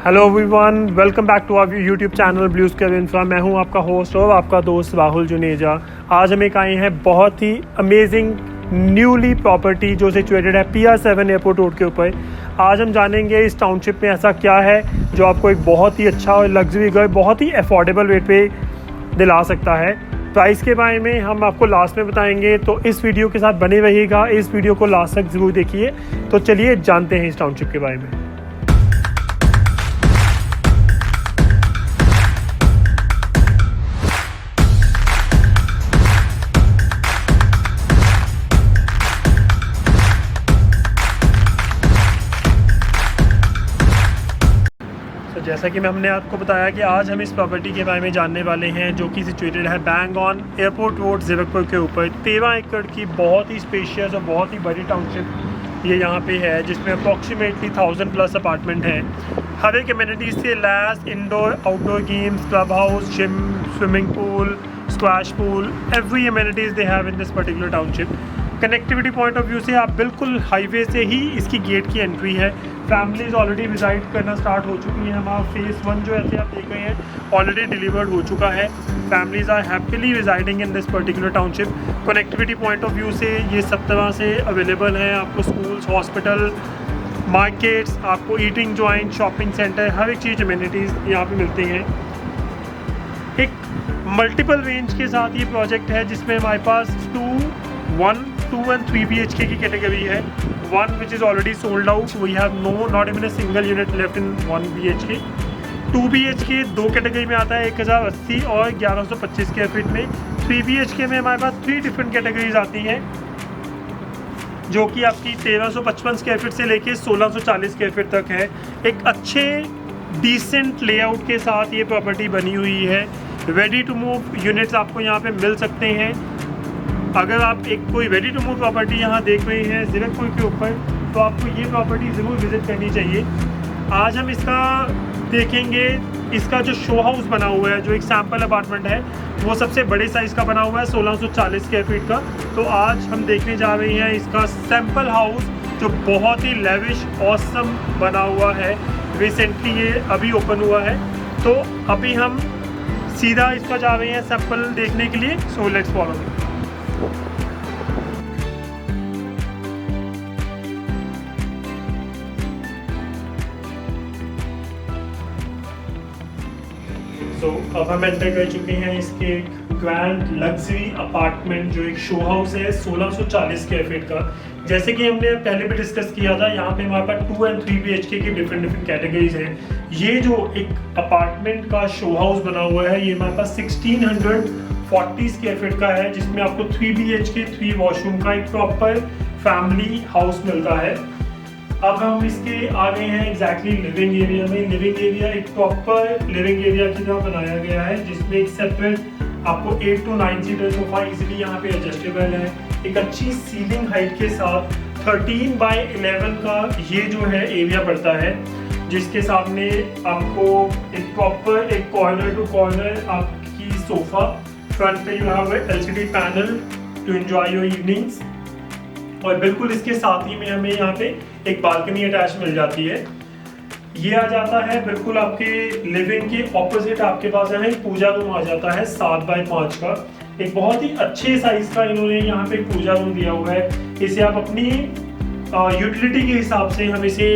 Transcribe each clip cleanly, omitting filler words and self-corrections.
Hello everyone, welcome back to our YouTube channel blue sky infra. मैं हूं आपका host और आपका दोस्त राहुल जुनेजा। आज हम एक आए हैं बहुत ही अमेजिंग न्यूली प्रॉपर्टी जो सिचुएटेड है PR7 एयरपोर्ट रोड के ऊपर। आज हम जानेंगे इस टाउनशिप में ऐसा क्या है जो आपको एक बहुत ही अच्छा और लग्जरी घर बहुत ही अफोर्डेबल रेट पे दिला सकता है। प्राइस के बारे में हम आपको लास्ट में बताएंगे, तो इस वीडियो के साथ बने रहिएगा। इस वीडियो को लास्ट तक ज़रूर देखिए। तो चलिए जानते हैं इस टाउनशिप के बारे में। जैसा कि हमने आपको बताया कि आज हम इस प्रॉपर्टी के बारे में जानने वाले हैं जो कि सिचुएटेड है bang on airport road Zirakpur के ऊपर। 13 एकड़ की बहुत ही स्पेशियस और बहुत ही बड़ी टाउनशिप ये यहाँ पे है, जिसमें अप्रॉक्सीमेटली 1000+ अपार्टमेंट हैं। हर एक एमिनिटीज़ से लैस indoor outdoor games, club house, gym, swimming pool, squash pool, every amenities they have in this particular township. Connectivity point of view से आप बिल्कुल हाईवे से ही इसकी गेट की एंट्री है। फैमिलीज़ ऑलरेडी रिजाइड करना स्टार्ट हो चुकी हैं। हमारा फेज़ 1 जो ऐसे आप देख रहे हैं ऑलरेडी डिलीवर्ड हो चुका है। Families are happily residing in this particular township. Connectivity point of view से ये सब तरह से अवेलेबल है। आपको स्कूल्स, हॉस्पिटल, मार्केट्स, आपको ईटिंग जॉइंट, शॉपिंग सेंटर, हर एक चीज़ अमेनिटीज़ यहाँ पे मिलती हैं। एक मल्टीपल रेंज के साथ ये प्रोजेक्ट है जिसमें हमारे पास 2 and 3 BHK की कैटेगरी है। 1 which is already sold out, we have not even a single unit left in 1 BHK। 2 BHK 2 category में आता है, 1080 और 1125 स्क्वायर फीट में। 3 BHK में हमारे पास 3 डिफरेंट कैटेगरीज आती हैं जो कि आपकी 1355 स्क्वायर फीट से लेके 1640 स्क्वायर फीट तक है। एक अच्छे डिसेंट लेआउट के साथ ये प्रॉपर्टी बनी हुई है। रेडी टू मूव यूनिट्स आपको यहाँ पे मिल सकते हैं। अगर आप एक कोई रेडी टू मूव प्रॉपर्टी यहाँ देख रहे हैं ज़ीरकपुर के ऊपर, तो आपको ये प्रॉपर्टी ज़रूर विज़िट करनी चाहिए। आज हम इसका देखेंगे, इसका जो शो हाउस बना हुआ है, जो एक सैम्पल अपार्टमेंट है, वो सबसे बड़े साइज़ का बना हुआ है 1640 स्क्वायर फीट का। तो आज हम देखने जा रहे हैं इसका सैम्पल हाउस जो बहुत ही लेविश ऑसम बना हुआ है। रिसेंटली ये अभी ओपन हुआ है, तो अभी हम सीधा इसका जा रहे हैं सैम्पल देखने के लिए। So let's follow me. तो अब हम एंटर कर चुके हैं इसके ग्रैंड लग्जरी अपार्टमेंट जो एक शो हाउस है 1640 स्क्वायर फीट का। जैसे कि हमने पहले भी डिस्कस किया था, यहाँ पे हमारे पास 2 and 3 BHK की डिफरेंट कैटेगरीज हैं। ये जो एक अपार्टमेंट का शो हाउस बना हुआ है, ये हमारे पास 1640 स्क्वायर फीट का है, जिसमें आपको 3 BHK 3 वॉशरूम का एक प्रॉपर फैमिली हाउस मिलता है। अब हम इसके आ गए हैं एग्जैक्टली लिविंग एरिया में। लिविंग एरिया एक प्रॉपर लिविंग एरिया की तरह बनाया गया है, जिसमें एक सेपरेट आपको 8 to 9 सीटर सोफा इजीली यहाँ पे एडजस्टेबल है। एक अच्छी सीलिंग हाइट के साथ 13x11 का ये जो है एरिया पड़ता है, जिसके सामने आपको एक प्रॉपर एक कॉर्नर टू कॉर्नर आपकी सोफा, फ्रंट पे you have LCD panel to enjoy your evenings, और बिल्कुल इसके साथ ही में हमें यहाँ पे एक बालकनी अटैच मिल जाती है। ये आ जाता है बिल्कुल आपके लिविंग के ऑपोजिट, आपके पास यहाँ एक पूजा रूम आ जाता है 7x5 का। एक बहुत ही अच्छे साइज का इन्होंने यहाँ पे पूजा रूम दिया हुआ है। इसे आप अपनी यूटिलिटी के हिसाब से हम इसे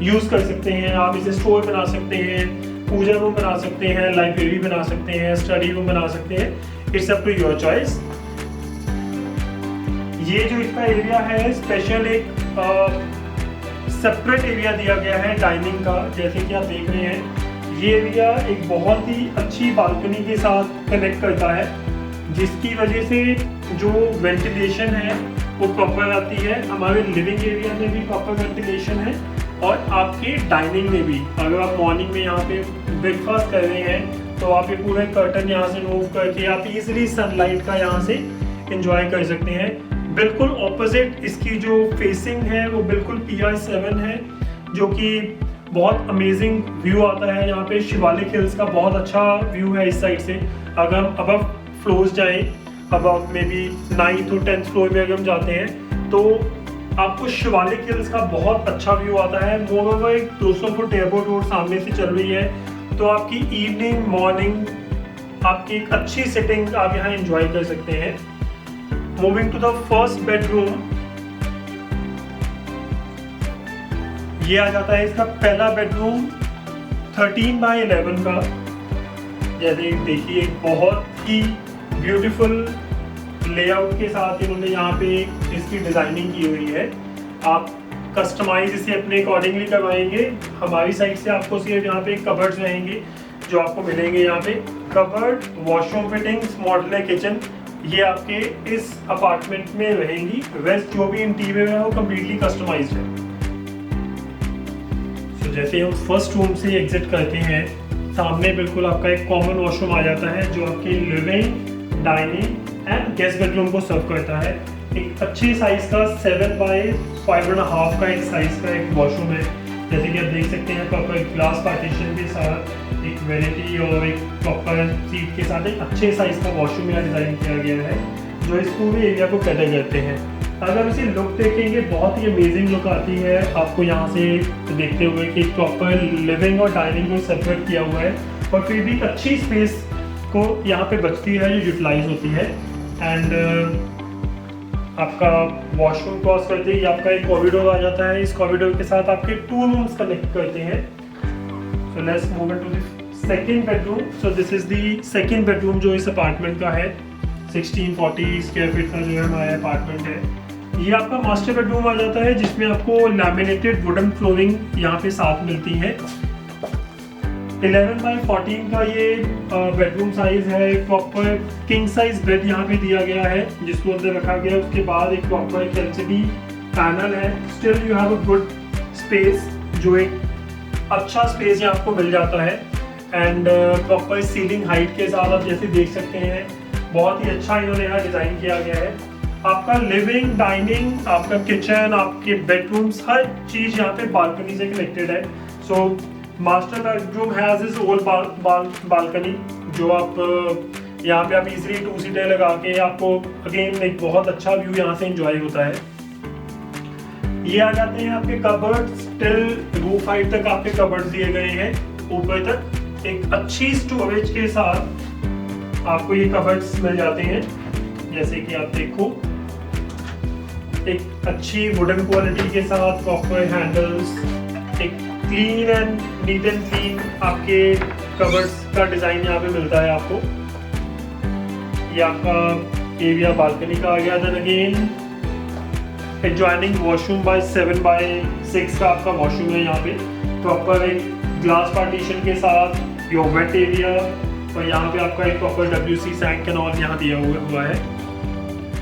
यूज़ कर सकते हैं। आप इसे स्टोर बना सकते हैं, पूजा रूम बना सकते हैं, लाइब्रेरी बना सकते हैं, स्टडी रूम बना सकते हैं। It's up to your choice. ये जो इसका एरिया है स्पेशल एक सेपरेट एरिया दिया गया है डाइनिंग का, जैसे कि आप देख रहे हैं। ये एरिया एक बहुत ही अच्छी बालकनी के साथ कनेक्ट करता है, जिसकी वजह से जो वेंटिलेशन है वो प्रॉपर आती है। हमारे लिविंग एरिया में भी प्रॉपर वेंटिलेशन है और आपके डाइनिंग में भी। अगर आप मॉर्निंग में यहाँ पे ब्रेकफास्ट कर रहे हैं तो आप ये पूरे कर्टन यहाँ से मूव करके आप इजीली सनलाइट का यहाँ से एंजॉय कर सकते हैं। बिल्कुल ऑपोजिट इसकी जो फेसिंग है वो बिल्कुल PR7 है, जो कि बहुत अमेजिंग व्यू आता है। यहाँ पे शिवालिक हिल्स का बहुत अच्छा व्यू है इस साइड से। अगर हम अबव फ्लोर्स जाएं, अबव मे बी 9th और 10th फ्लोर में अगर हम जाते हैं, तो आपको शिवालिक हिल्स का बहुत अच्छा व्यू आता है। मोरोवर एक 200 फुट एयरपोर्ट रोड सामने से चल रही है, तो आपकी इवनिंग मॉर्निंग आपकी एक अच्छी सेटिंग आप यहाँ एंजॉय कर सकते हैं। Moving to the first bedroom, ये आ जाता है इसका पहला बेडरूम 13x11 का। जैसे देखिए बहुत ही ब्यूटीफुल लेआउट के साथ इन्होंने यहाँ पे इसकी डिज़ाइनिंग की हुई है। आप कस्टमाइज इसे अपने अकॉर्डिंगली करवाएंगे। हमारी साइड से आपको सिर्फ यहाँ पे कबर्ड्स रहेंगे जो आपको मिलेंगे। यहाँ पे cupboard, washroom fittings, modular kitchen, ये आपके इस अपार्टमेंट में रहेंगी। वेस्ट जो भी इंटीरियर है वो कम्प्लीटली कस्टमाइज्ड है। तो जैसे हम फर्स्ट रूम से एग्जिट करते हैं, सामने बिल्कुल आपका एक कॉमन वॉशरूम आ जाता है जो आपकी living, dining and guest bedroom को सर्व करता है। एक अच्छी साइज का 7x5.5 का एक साइज का एक वॉशरूम है। जैसे कि आप देख सकते हैं प्रॉपर ग्लास पार्टीशन के साथ एक वैनिटी और एक प्रॉपर सीट के साथ एक अच्छे साइज का वॉशरूम यहाँ डिज़ाइन किया गया है जो इस पूरे एरिया को कैटर करते हैं। अगर इसे लुक देखेंगे बहुत ही अमेजिंग लुक आती है आपको यहाँ से देखते हुए कि प्रॉपर लिविंग और डाइनिंग को सेपरेट किया हुआ है और फिर भी एक अच्छी स्पेस को यहाँ पे बचती है जो यूटिलाइज होती है। एंड आपका वॉशरूम क्रॉस करते ही आपका एक कॉरिडोर आ जाता है। इस कॉरिडोर के साथ आपके 2 रूम्स कनेक्ट करते हैं। So let's move into the second bedroom. So this is the second bedroom जो इस अपार्टमेंट का है। 1640 स्क्वायर फीट का जो है हमारा अपार्टमेंट है। ये आपका मास्टर बेडरूम आ जाता है जिसमें आपको लैमिनेटेड वुडन फ्लोरिंग यहाँ पे साथ मिलती है। 11x14 का ये बेडरूम साइज है। प्रॉपर किंग साइज बेड यहाँ पे दिया गया है जिसको अंदर रखा गया है। उसके बाद एक प्रॉपर एक LCD पैनल है। Still you have a good space, जो एक अच्छा स्पेस यहाँ आपको मिल जाता है। एंड प्रॉपर सीलिंग हाइट के साथ आप जैसे देख सकते हैं बहुत ही अच्छा इन्होंने यहाँ डिज़ाइन किया गया है। आपका लिविंग, डाइनिंग, आपका किचन, आपके बेडरूम्स, हर चीज़ यहाँ पे बालकनी से कनेक्टेड है। So master bedroom has is own balcony जो आप यहाँ पे आप इजीली 2 सीटर लगा के आपको अगेन एक बहुत अच्छा व्यू यहाँ से एंजॉय होता है। ये आ जाते हैं आपके कबर्ड्स। टिल रूफ हाइट तक आपके कबर्ड्स दिए गए हैं। ऊपर तक एक अच्छी स्टोरेज के साथ आपको ये कबर्ड्स मिल जाते हैं। जैसे कि आप देखो एक अच्छी वुडन क्वालिटी के साथ प्रॉपर हैंडल्स, एक clean and neat and clean आपके कबर्ड्स का डिज़ाइन यहाँ पे मिलता है आपको। ये आपका एरिया बालकनी का आ गया। Then again adjoining washroom by 7x6 का आपका वॉशरूम है। यहाँ पे प्रॉपर एक ग्लास पार्टीशन के साथ योर वेट एरिया और यहाँ पे आपका एक प्रॉपर WC सैंक एंड ऑल यहाँ दिया हुआ है।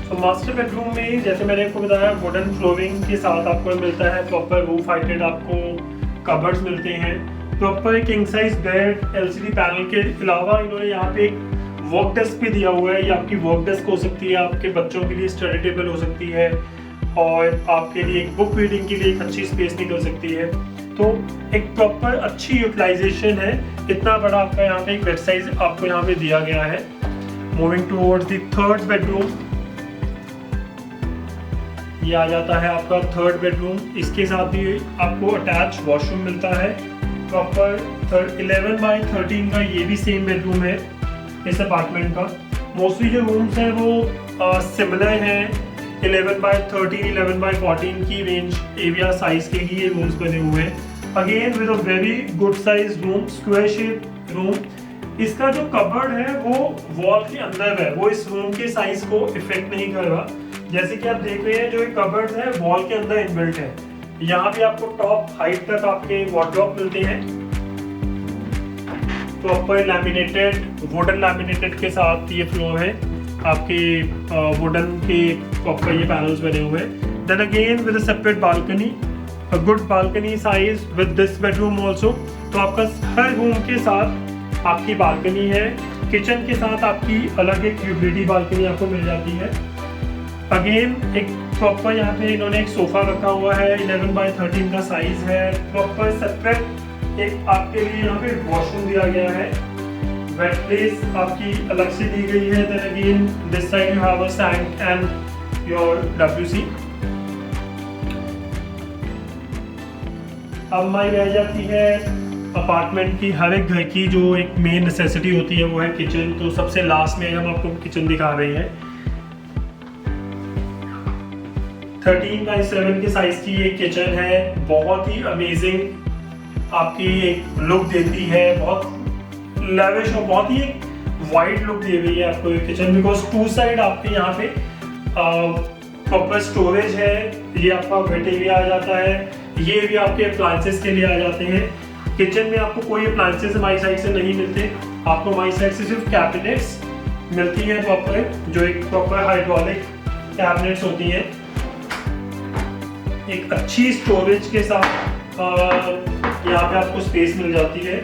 तो मास्टर बेडरूम में जैसे मैंने आपको बताया वुडन फ्लोरिंग के साथ आपको मिलता है। प्रॉपर रूफ हाइटेड आपको कबर्ड्स मिलते हैं। Proper king size bed, LCD panel के अलावा इन्होंने यहाँ पे एक वर्क डेस्क भी दिया हुआ है। ये आपकी वर्क डेस्क हो सकती है, आपके बच्चों के लिए स्टडी टेबल हो सकती है और आपके लिए एक बुक रीडिंग के लिए एक अच्छी स्पेस निकल सकती है। तो एक प्रॉपर अच्छी यूटिलाइजेशन है। इतना बड़ा आपका यहाँ पे एक बेड साइज आपको यहाँ पे दिया गया है। Moving towards the third bedroom, ये आ जाता है आपका थर्ड बेडरूम। इसके साथ भी आपको अटैच वॉशरूम मिलता है। प्रॉपर 11x13 का ये भी सेम बेडरूम है इस अपार्टमेंट का। मोस्टली जो रूम्स हैं वो सिमिलर हैं। 11x13, 11x14 की रेंज एरिया साइज के ही ये रूम्स बने हुए हैं। Again with a very good size room, square shape room. इसका जो कबर्ड है वो वॉल के अंदर है, वो इस रूम के साइज को इफेक्ट नहीं कर रहा। जैसे कि आप देख रहे हैं जो कबर्ड्स है वॉल के अंदर इनबिल्ट है। यहाँ पे आपको टॉप हाइट तक आपके वार्डरोब मिलते हैं। प्रॉपर लैमिनेटेड, वुडन लैमिनेटेड के साथ ये फ्लोर है। आपके वुडन के प्रॉपर ये पैनल्स बने हुए हैं। Then again with a separate balcony, a good balcony size with this bedroom also. तो आपका हर रूम के साथ आपकी बालकनी है। किचन के साथ आपकी अलग एक यूटिलिटी बालकनी आपको मिल जाती है। अगेन एक प्रॉपर यहाँ पे इन्होंने एक सोफा रखा हुआ है। 11x13 का साइज है। प्रॉपर सेपरेट एक आपके लिए यहाँ पे वॉशरूम दिया गया है। वेट प्लेस आपकी अलग से दी गई है। Then again this side you have a sink and your WC। अब हमारी रह जाती है अपार्टमेंट की, हर एक घर की जो एक मेन नेसेसिटी होती है वो है किचन। तो सबसे लास्ट में हम आपको किचन दिखा रहे हैं। 13x7 के साइज की ये किचन है, बहुत ही अमेजिंग आपकी एक लुक देती है, बहुत लेविश और बहुत ही एक वाइड लुक दे रही है आपको ये किचन, बिकॉज 2 साइड आपके यहाँ पे प्रॉपर स्टोरेज है। ये आपका वेट एरिया आ जाता है, ये भी आपके अप्लायंसेस के लिए आ जाते हैं। किचन में आपको कोई अप्लायंसेस हमारी साइड से नहीं मिलते, आपको हमारी साइड से सिर्फ कैबिनेट्स मिलती हैं प्रॉपर, जो एक प्रॉपर हाइड्रोलिक कैबिनेट्स होती हैं, एक अच्छी स्टोरेज के साथ यहाँ पे आपको स्पेस मिल जाती है।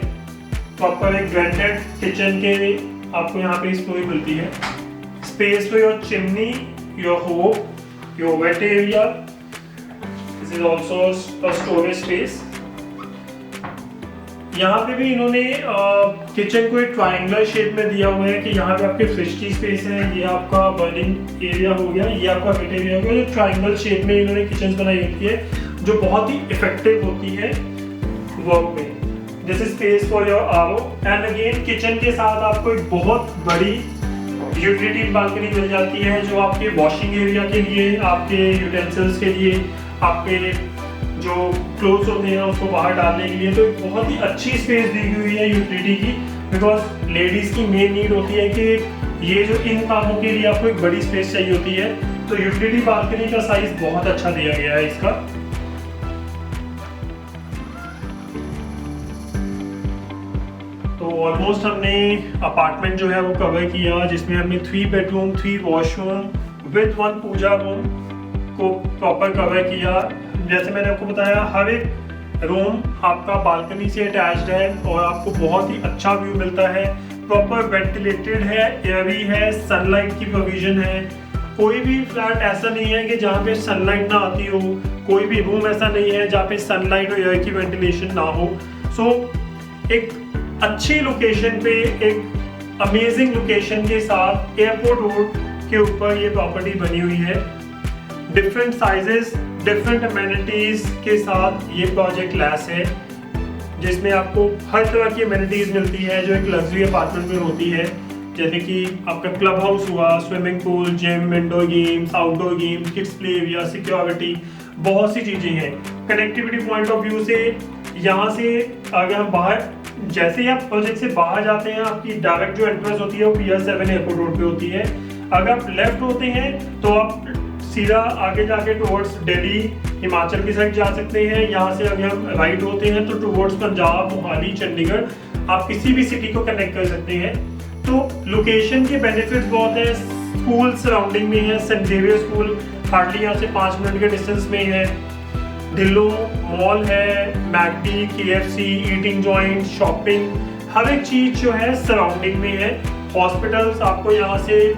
प्रॉपर एक ब्रांडेड किचन के आपको यहाँ पे स्टोरेज मिलती है, space for your chimney, your hob, your wet area. This is also a storage space. यहाँ पे भी इन्होंने किचन को एक ट्रायंगुलर शेप में दिया हुआ है कि यहाँ पे आपके फ्रिज की स्पेस है, ये आपका बर्निंग एरिया हो गया, ये आपका वेट एरिया हो गया। जो ट्रायंगुलर शेप में इन्होंने किचन बनाई होती है, जो बहुत ही इफेक्टिव होती है वर्क में। This is space for your RO. And again kitchen के साथ आपको एक बहुत बड़ी यूटिलिटी बालकनी मिल जाती है, जो आपके वॉशिंग एरिया के लिए, आपके यूटेंसिल्स के लिए, आपके जो क्लोथ्स होते हैं उसको बाहर डालने के लिए। तो एक बहुत ही अच्छी स्पेस दी हुई है यूटिलिटी की, बिकॉज लेडीज की मेन नीड होती है कि ये जो इन कामों के लिए आपको एक बड़ी स्पेस चाहिए होती है। तो यूटिलिटी बालकनी का साइज बहुत अच्छा दिया गया है इसका। तो ऑलमोस्ट हमने अपार्टमेंट जो है वो कवर किया, जिसमें हमने 3 bedroom, 3 washroom with 1 puja room को प्रॉपर कवर किया। जैसे मैंने आपको बताया, हर एक रूम आपका बालकनी से अटैच्ड है और आपको बहुत ही अच्छा व्यू मिलता है। प्रॉपर वेंटिलेटेड है, एयरी है, सनलाइट की प्रोविजन है। कोई भी फ्लैट ऐसा नहीं है कि जहाँ पे सनलाइट ना आती हो, कोई भी रूम ऐसा नहीं है जहाँ पे सनलाइट और एयर की वेंटिलेशन ना हो। सो एक अच्छी लोकेशन पे, एक अमेजिंग लोकेशन के साथ एयरपोर्ट रोड के ऊपर ये प्रॉपर्टी बनी हुई है। डिफरेंट साइजेस, डिफरेंट अमेनिटीज के साथ ये प्रोजेक्ट लैस है, जिसमें आपको हर तरह की अमेनिटीज मिलती है जो एक लग्जरी अपार्टमेंट में होती है। जैसे कि आपका क्लब हाउस हुआ, swimming pool, gym, indoor games, outdoor games, kids play area, security, बहुत सी चीज़ें हैं। कनेक्टिविटी पॉइंट ऑफ व्यू से यहाँ से अगर हम बाहर, जैसे ही आप प्रोजेक्ट से बाहर जाते हैं, आपकी डायरेक्ट जो एंट्रेंस होती है वो Pier 7 एयरपोर्ट रोड पे होती है। अगर आप लेफ्ट होते हैं तो आप सीधा आगे जाके टुवर्ड्स दिल्ली, हिमाचल की साइड जा सकते हैं। यहाँ से अगर हम राइट होते हैं तो टुवर्ड्स पंजाब, मोहाली, चंडीगढ़, आप किसी भी सिटी को कनेक्ट कर सकते हैं। तो लोकेशन के बेनिफिट्स बहुत हैं। स्कूल सराउंडिंग में है, सेंट जेवियर स्कूल हार्डली यहाँ से 5 मिनट के डिस्टेंस में है। ढिल्लो मॉल है, McD, KFC, eating joint, shopping, हर एक चीज़ जो है सराउंडिंग में है। हॉस्पिटल्स आपको यहाँ से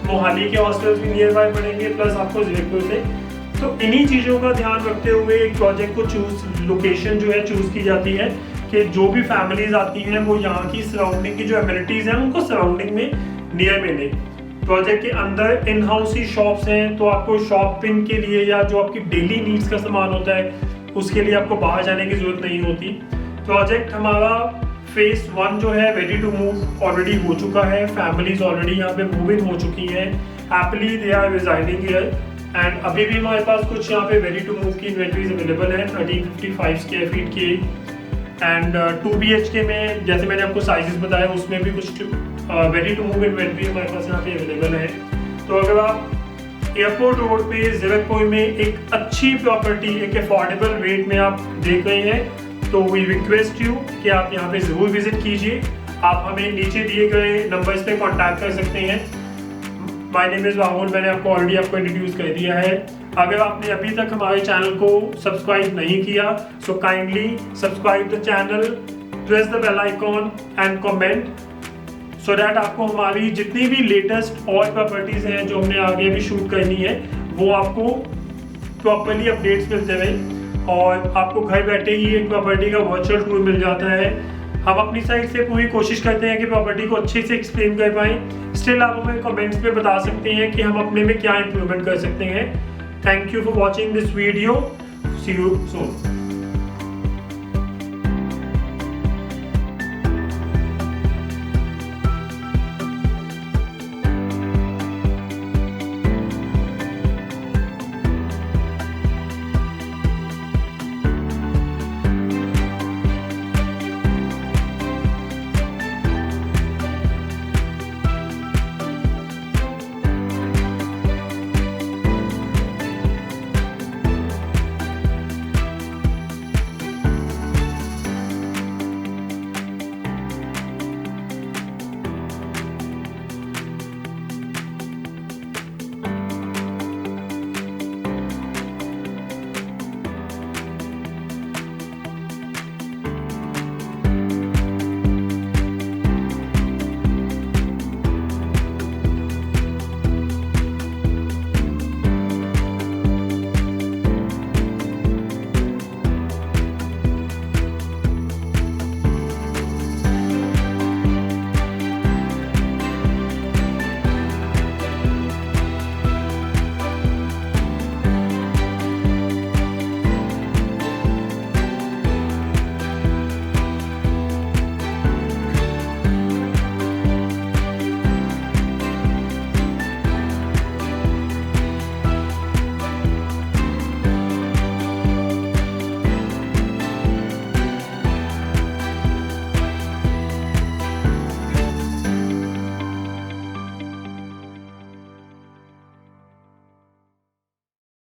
मोहाली के हॉस्पिटल्स भी नियर बाय पड़ेंगे, प्लस आपको जयपुर से। तो इन्हीं चीज़ों का ध्यान रखते हुए एक प्रोजेक्ट को लोकेशन जो है चूज़ की जाती है कि जो भी फैमिलीज आती हैं वो यहाँ की सराउंडिंग की जो एमिनिटीज़ हैं उनको सराउंडिंग में नियर में लें। प्रोजेक्ट के अंदर इन हाउस ही शॉप्स हैं, तो आपको शॉपिंग के लिए या जो आपकी डेली नीड्स का सामान होता है उसके लिए आपको बाहर जाने की ज़रूरत नहीं होती। प्रोजेक्ट हमारा फेज 1 जो है रेडी टू मूव ऑलरेडी हो चुका है। फैमिलीज ऑलरेडी यहाँ पे मूव इन हो चुकी हैं, happily they are residing here. And अभी भी हमारे पास कुछ यहाँ पे रेडी टू मूव की इन्वेंट्रीज अवेलेबल है 1355 स्क्वायर फीट की। एंड 2 BHK में जैसे मैंने आपको साइजेस बताया उसमें भी कुछ रेडी टू मूव इन्वेंट्री हमारे पास यहाँ पे अवेलेबल है। तो अगर आप एयरपोर्ट रोड पे ज़ीरकपुर में एक अच्छी प्रॉपर्टी एक अफोर्डेबल रेट में आप देख रहे हैं तो वी रिक्वेस्ट यू कि आप यहाँ पे ज़रूर विजिट कीजिए। आप हमें नीचे दिए गए नंबर्स पे कांटेक्ट कर सकते हैं। माय नेम इज़ राहुल, मैंने आपको ऑलरेडी इंट्रोड्यूस कर दिया है। अगर आपने अभी तक हमारे चैनल को सब्सक्राइब नहीं किया so kindly subscribe the channel, press the bell icon and comment so that आपको हमारी जितनी भी लेटेस्ट और प्रॉपर्टीज़ हैं जो हमने आगे भी शूट करनी है वो आपको प्रॉपरली अपडेट्स मिलते रहे और आपको घर बैठे ही एक प्रॉपर्टी का वर्चुअल टूर मिल जाता है। हम अपनी साइड से पूरी कोशिश करते हैं कि प्रॉपर्टी को अच्छे से एक्सप्लेन कर पाएँ। स्टिल आप हमें कमेंट्स में बता सकते हैं कि हम अपने में क्या इम्प्रूवमेंट कर सकते हैं। Thank you for watching this video, see you soon.